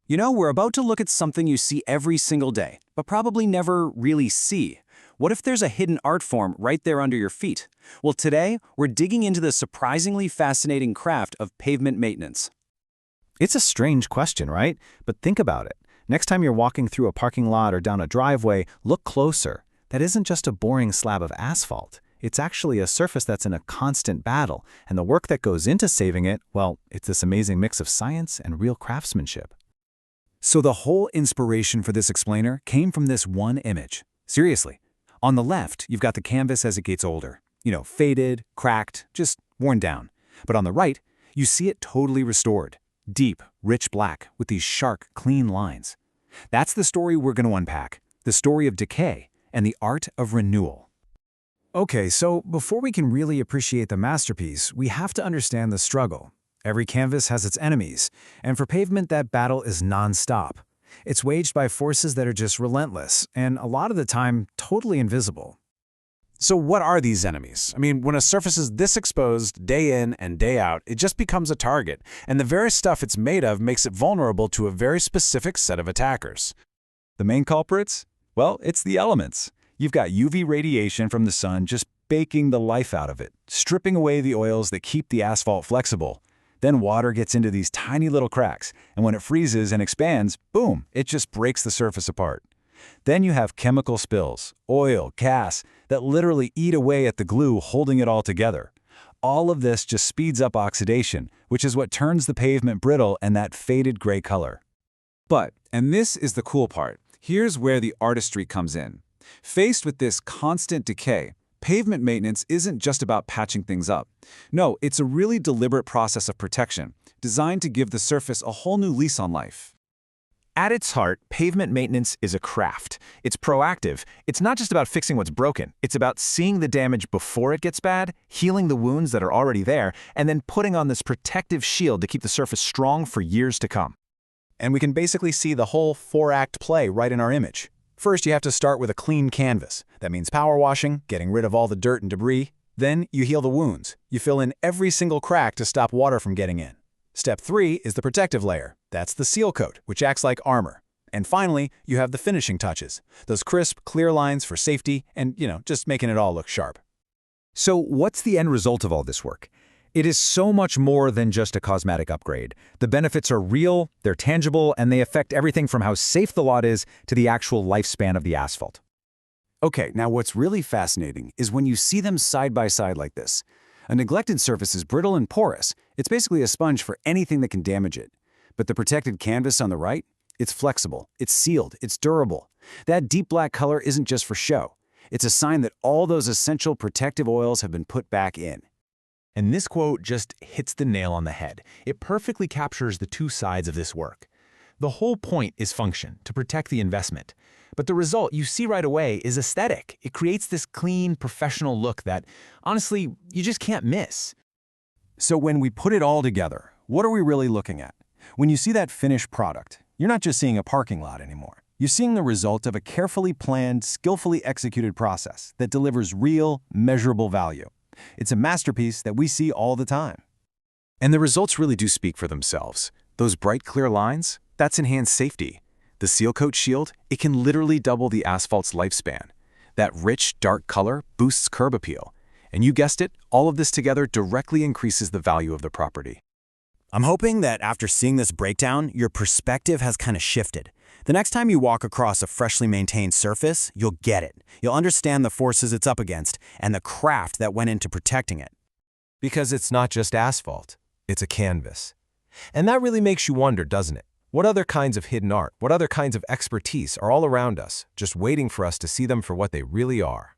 We're about to look at something you see every single day, but probably never really see. What if there's a hidden art form right there under your feet? Well, today, we're digging into the surprisingly fascinating craft of pavement maintenance. It's a strange question, right? But think about it. Next time you're walking through a parking lot or down a driveway, look closer. That isn't just a boring slab of asphalt. It's actually a surface that's in a constant battle, and the work that goes into saving it, well, it's this amazing mix of science and real craftsmanship. So the whole inspiration for this explainer came from this one image. Seriously. On the left, you've got the canvas as it gets older. Faded, cracked, just worn down. But on the right, you see it totally restored. Deep, rich black with these sharp, clean lines. That's the story we're going to unpack. The story of decay and the art of renewal. Okay, so before we can really appreciate the masterpiece, we have to understand the struggle. Every canvas has its enemies, and for pavement that battle is non-stop. It's waged by forces that are just relentless, and a lot of the time, totally invisible. So what are these enemies? When a surface is this exposed day in and day out, it just becomes a target, and the very stuff it's made of makes it vulnerable to a very specific set of attackers. The main culprits? Well, it's the elements. You've got UV radiation from the sun just baking the life out of it, stripping away the oils that keep the asphalt flexible. Then water gets into these tiny little cracks, and when it freezes and expands, boom, it just breaks the surface apart. Then you have chemical spills, oil, gas, that literally eat away at the glue holding it all together. All of this just speeds up oxidation, which is what turns the pavement brittle and that faded gray color. But, and this is the cool part, here's where the artistry comes in. Faced with this constant decay, pavement maintenance isn't just about patching things up. No, it's a really deliberate process of protection, designed to give the surface a whole new lease on life. At its heart, pavement maintenance is a craft. It's proactive. It's not just about fixing what's broken. It's about seeing the damage before it gets bad, healing the wounds that are already there, and then putting on this protective shield to keep the surface strong for years to come. And we can basically see the whole four-act play right in our image. First, you have to start with a clean canvas. That means power washing, getting rid of all the dirt and debris. Then, you heal the wounds. You fill in every single crack to stop water from getting in. Step 3 is the protective layer. That's the seal coat, which acts like armor. And finally, you have the finishing touches. Those crisp, clear lines for safety and, just making it all look sharp. So what's the end result of all this work? It is so much more than just a cosmetic upgrade. The benefits are real, they're tangible, and they affect everything from how safe the lot is to the actual lifespan of the asphalt. Okay, now what's really fascinating is when you see them side by side like this. A neglected surface is brittle and porous. It's basically a sponge for anything that can damage it. But the protected canvas on the right? It's flexible, it's sealed, it's durable. That deep black color isn't just for show. It's a sign that all those essential protective oils have been put back in. And this quote just hits the nail on the head. It perfectly captures the two sides of this work. The whole point is function, to protect the investment. But the result you see right away is aesthetic. It creates this clean, professional look that, honestly, you just can't miss. So when we put it all together, what are we really looking at? When you see that finished product, you're not just seeing a parking lot anymore. You're seeing the result of a carefully planned, skillfully executed process that delivers real, measurable value. It's a masterpiece that we see all the time. And the results really do speak for themselves. Those bright, clear lines, that's enhanced safety. The seal coat shield, it can literally double the asphalt's lifespan. That rich, dark color boosts curb appeal. And you guessed it, all of this together directly increases the value of the property. I'm hoping that after seeing this breakdown, your perspective has kind of shifted. The next time you walk across a freshly maintained surface, you'll get it. You'll understand the forces it's up against and the craft that went into protecting it. Because it's not just asphalt, it's a canvas. And that really makes you wonder, doesn't it? What other kinds of hidden art, what other kinds of expertise are all around us, just waiting for us to see them for what they really are?